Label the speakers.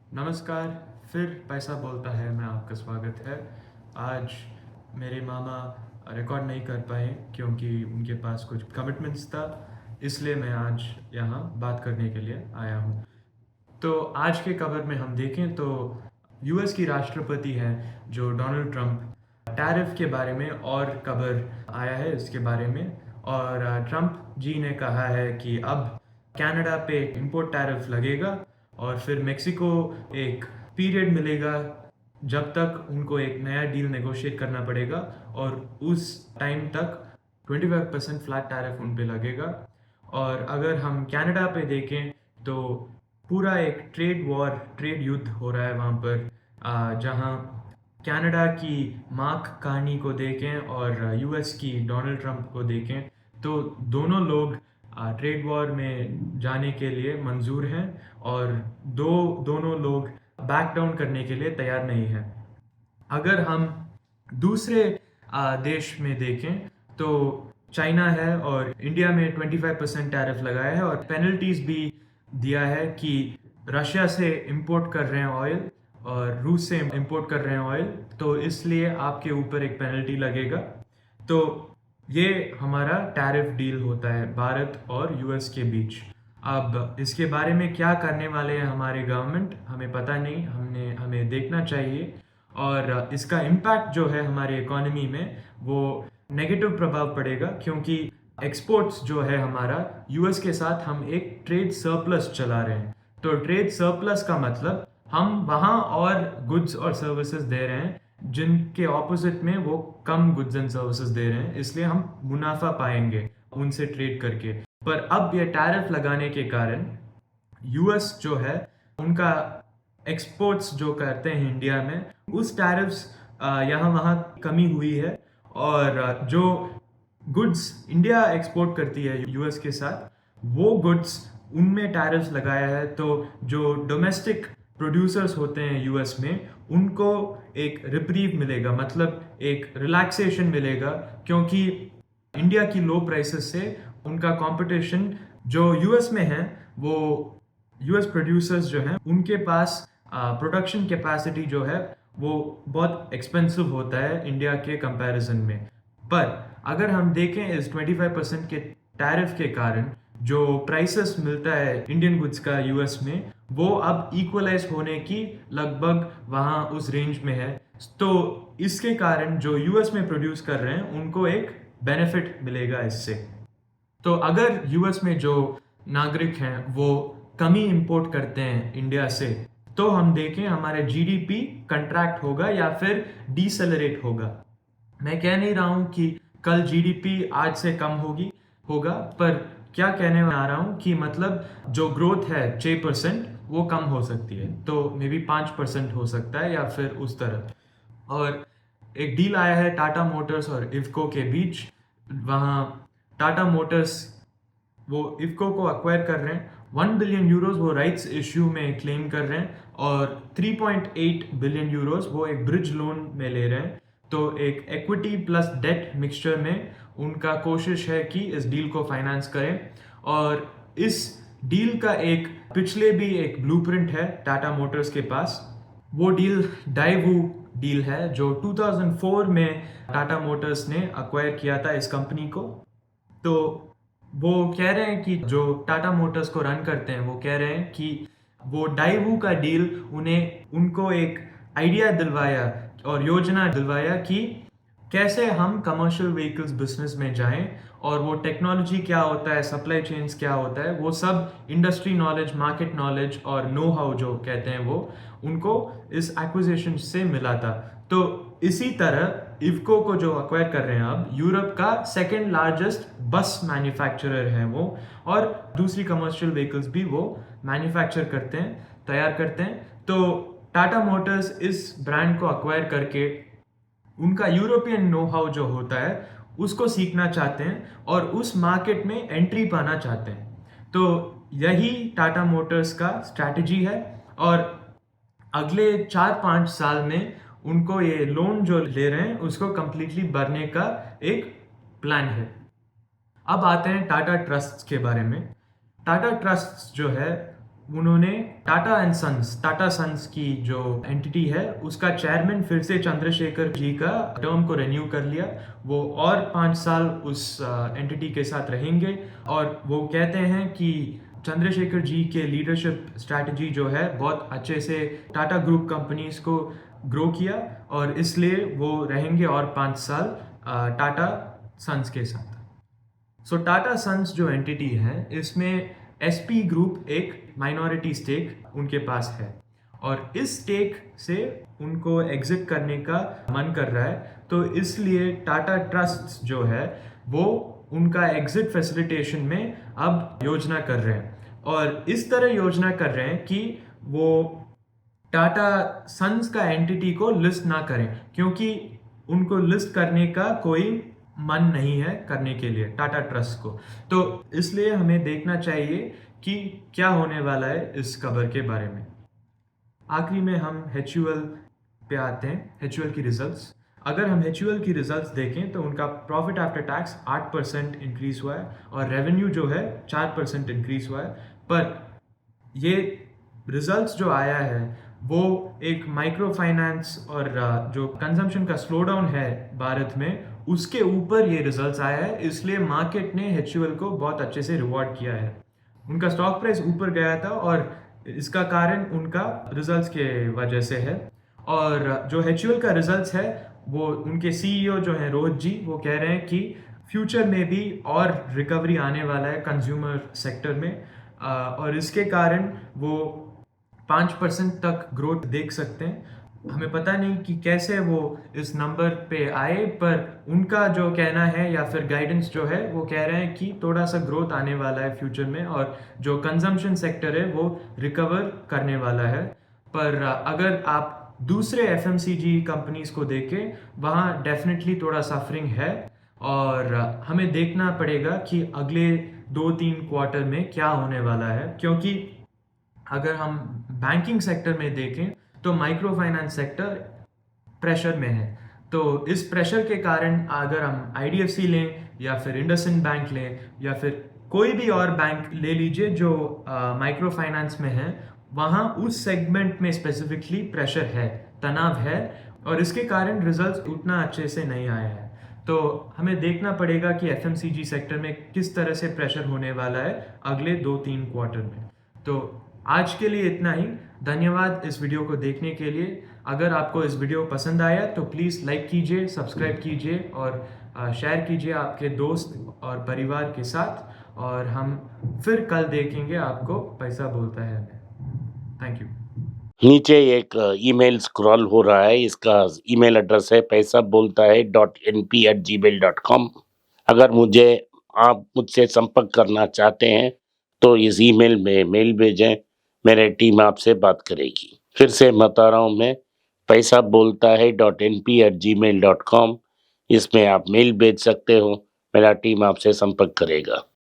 Speaker 1: नमस्कार। फिर पैसा बोलता है मैं आपका स्वागत है। आज मेरे मामा रिकॉर्ड नहीं कर पाए क्योंकि उनके पास कुछ कमिटमेंट्स था, इसलिए मैं आज यहाँ बात करने के लिए आया हूँ। तो आज के खबर में हम देखें तो यूएस की राष्ट्रपति हैं जो डोनाल्ड ट्रंप, टैरिफ के बारे में और खबर आया है इसके बारे में। और ट्रंप जी ने कहा है कि अब कनाडा पे इंपोर्ट टैरिफ लगेगा और फिर मेक्सिको एक पीरियड मिलेगा जब तक उनको एक नया डील नेगोशिएट करना पड़ेगा और उस टाइम तक 25% फ्लैट टैरिफ उन पे लगेगा। और अगर हम कनाडा पे देखें तो पूरा एक ट्रेड वॉर, ट्रेड युद्ध हो रहा है वहाँ पर, जहाँ कनाडा की मार्क कार्नी को देखें और यूएस की डोनाल्ड ट्रंप को देखें तो दोनों लोग ट्रेड वॉर में जाने के लिए मंजूर हैं और दोनों लोग बैक डाउन करने के लिए तैयार नहीं हैं। अगर हम दूसरे देश में देखें तो चाइना है और इंडिया में 25% टैरिफ लगाया है और पेनल्टीज भी दिया है कि रशिया से इंपोर्ट कर रहे हैं ऑयल और रूस से इंपोर्ट कर रहे हैं ऑयल, तो इसलिए आपके ऊपर एक पेनल्टी लगेगा। तो ये हमारा टैरिफ डील होता है भारत और यूएस के बीच। अब इसके बारे में क्या करने वाले हैं हमारे गवर्नमेंट हमें पता नहीं, हमें देखना चाहिए। और इसका इम्पैक्ट जो है हमारी इकोनॉमी में वो नेगेटिव प्रभाव पड़ेगा क्योंकि एक्सपोर्ट्स जो है हमारा यूएस के साथ हम एक ट्रेड सरप्लस चला रहे हैं। तो ट्रेड सरप्लस का मतलब हम वहाँ और गुड्स और सर्विसेज दे रहे हैं जिनके ऑपोजिट में वो कम गुड्स एंड सर्विसेज दे रहे हैं, इसलिए हम मुनाफा पाएंगे उनसे ट्रेड करके। पर अब ये टैरिफ लगाने के कारण यूएस जो है उनका एक्सपोर्ट्स जो करते हैं इंडिया में उस टैरिफ्स यहाँ वहाँ कमी हुई है। और जो गुड्स इंडिया एक्सपोर्ट करती है यूएस के साथ वो गुड्स उनमें टैरिफ्स लगाया है, तो जो डोमेस्टिक प्रोड्यूसर्स होते हैं यूएस में उनको एक रिप्रीव मिलेगा, मतलब एक रिलैक्सेशन मिलेगा क्योंकि इंडिया की लो प्राइसेस से उनका कंपटीशन जो यूएस में है वो यूएस प्रोड्यूसर्स जो हैं उनके पास प्रोडक्शन कैपेसिटी जो है वो बहुत एक्सपेंसिव होता है इंडिया के कंपैरिजन में। पर अगर हम देखें इस 25% के टैरिफ के कारण जो प्राइसेस मिलता है इंडियन गुड्स का यूएस में वो अब इक्वलाइज होने की लगभग वहाँ उस रेंज में है। तो इसके कारण जो यूएस में प्रोड्यूस कर रहे हैं उनको एक बेनिफिट मिलेगा इससे। तो अगर यूएस में जो नागरिक हैं वो कमी इंपोर्ट करते हैं इंडिया से तो हम देखें हमारे जीडीपी कंट्रैक्ट होगा या फिर डिसेलरेट होगा। मैं कह नहीं रहा हूं कि कल जीडीपी आज से कम होगा, पर क्या कहने में आ रहा हूं कि मतलब जो ग्रोथ है 6% वो कम हो सकती है, तो मे बी 5% हो सकता है या फिर उस तरह। और एक डील आया है टाटा मोटर्स और इफ्को के बीच। वहाँ टाटा मोटर्स वो इफ्को को अक्वायर कर रहे हैं, 1 बिलियन यूरोस वो राइट्स इश्यू में क्लेम कर रहे हैं और 3.8 बिलियन यूरोस वो एक ब्रिज लोन में ले रहे हैं। तो एक इक्विटी प्लस डेट मिक्सचर में उनका कोशिश है कि इस डील को फाइनेंस करें। और इस डील का एक पिछले भी एक ब्लूप्रिंट है टाटा मोटर्स के पास। वो डील डाइवू डील है जो 2004 में टाटा मोटर्स ने अक्वायर किया था इस कंपनी को। तो वो कह रहे हैं कि जो टाटा मोटर्स को रन करते हैं वो कह रहे हैं कि वो डाइवू का डील उनको एक आइडिया दिलवाया और योजना दिलवाया कि कैसे हम कमर्शियल व्हीकल्स बिजनेस में जाएं और वो टेक्नोलॉजी क्या होता है, सप्लाई चेन्स क्या होता है, वो सब इंडस्ट्री नॉलेज, मार्केट नॉलेज और नो हाउ जो कहते हैं वो उनको इस एक्विजिशन से मिला था। तो इसी तरह इफ्को को जो अक्वायर कर रहे हैं अब यूरोप का सेकंड लार्जेस्ट बस मैन्युफैक्चरर है वो, और दूसरी कमर्शियल व्हीकल्स भी वो मैन्युफैक्चर करते हैं, तैयार करते हैं। तो टाटा मोटर्स इस ब्रांड को अक्वायर करके उनका यूरोपियन नो हाउ जो होता है उसको सीखना चाहते हैं और उस मार्केट में एंट्री पाना चाहते हैं। तो यही टाटा मोटर्स का स्ट्रैटेजी है और अगले 4-5 साल में उनको ये लोन जो ले रहे हैं उसको कंप्लीटली भरने का एक प्लान है। अब आते हैं टाटा ट्रस्ट के बारे में। टाटा ट्रस्ट जो है उन्होंने टाटा सन्स की जो एंटिटी है उसका चेयरमैन फिर से चंद्रशेखर जी का टर्म को रिन्यू कर लिया। वो और 5 साल उस एंटिटी के साथ रहेंगे और वो कहते हैं कि चंद्रशेखर जी के लीडरशिप स्ट्रैटेजी जो है बहुत अच्छे से टाटा ग्रुप कंपनीज को ग्रो किया और इसलिए वो रहेंगे और 5 साल टाटा सन्स के साथ। सो टाटा सन्स जो एंटिटी है इसमें एसपी ग्रुप एक माइनॉरिटी स्टेक उनके पास है और इस स्टेक से उनको एग्जिट करने का मन कर रहा है। तो इसलिए टाटा ट्रस्ट जो है वो उनका एग्जिट फैसिलिटेशन में अब योजना कर रहे हैं और इस तरह योजना कर रहे हैं कि वो टाटा सन्स का एंटिटी को लिस्ट ना करें क्योंकि उनको लिस्ट करने का कोई मन नहीं है करने के लिए टाटा ट्रस्ट को। तो इसलिए हमें देखना चाहिए कि क्या होने वाला है इस खबर के बारे में। आखिरी में हम HUL पे आते हैं, HUL की रिजल्ट्स। अगर हम HUL की रिजल्ट्स देखें तो उनका प्रॉफिट आफ्टर टैक्स 8% इंक्रीज हुआ है और रेवेन्यू जो है 4% इंक्रीज हुआ है। पर ये रिजल्ट्स जो आया है वो एक माइक्रो फाइनेंस और जो कंजम्पशन का स्लो डाउन है भारत में उसके ऊपर ये रिजल्ट्स आया है, इसलिए मार्केट ने HUL को बहुत अच्छे से रिवॉर्ड किया है। उनका स्टॉक प्राइस ऊपर गया था और इसका कारण उनका रिजल्ट्स के वजह से है। और जो HUL का रिजल्ट्स है वो उनके CEO जो हैं रोहित जी वो कह रहे हैं कि फ्यूचर में भी और रिकवरी आने वाला है कंज्यूमर सेक्टर में और इसके कारण वो 5% तक ग्रोथ देख सकते हैं। हमें पता नहीं कि कैसे वो इस नंबर पे आए, पर उनका जो कहना है या फिर गाइडेंस जो है वो कह रहे हैं कि थोड़ा सा ग्रोथ आने वाला है फ्यूचर में और जो कंजम्पशन सेक्टर है वो रिकवर करने वाला है। पर अगर आप दूसरे FMCG कंपनीज को देखें वहाँ डेफिनेटली थोड़ा सफरिंग है और हमें देखना पड़ेगा कि अगले 2-3 क्वार्टर में क्या होने वाला है। क्योंकि अगर हम बैंकिंग सेक्टर में देखें तो माइक्रो फाइनेंस सेक्टर प्रेशर में है। तो इस प्रेशर के कारण अगर हम IDFC लें या फिर इंडसइंड बैंक लें या फिर कोई भी और बैंक ले लीजिए जो माइक्रो फाइनेंस में है, वहाँ उस सेगमेंट में स्पेसिफिकली प्रेशर है, तनाव है और इसके कारण रिजल्ट्स उतना अच्छे से नहीं आए हैं। तो हमें देखना पड़ेगा कि FMCG सेक्टर में किस तरह से प्रेशर होने वाला है अगले 2-3 क्वार्टर में। तो आज के लिए इतना ही। धन्यवाद इस वीडियो को देखने के लिए। अगर आपको इस वीडियो पसंद आया तो प्लीज़ लाइक कीजिए, सब्सक्राइब कीजिए और शेयर कीजिए आपके दोस्त और परिवार के साथ और हम फिर कल देखेंगे आपको पैसा बोलता है हमें। Thank you.
Speaker 2: नीचे एक ईमेल स्क्रॉल हो रहा है, इसका ईमेल एड्रेस है paisa.boltahai.np@gmail.com। अगर आप मुझसे संपर्क करना चाहते हैं तो इस ईमेल में मेल भेजें, मेरी टीम आपसे बात करेगी। फिर से बता रहा हूँ मैं, paisa.boltahai.np@gmail.com। इसमें आप मेल भेज सकते हो, मेरा टीम आपसे संपर्क करेगा।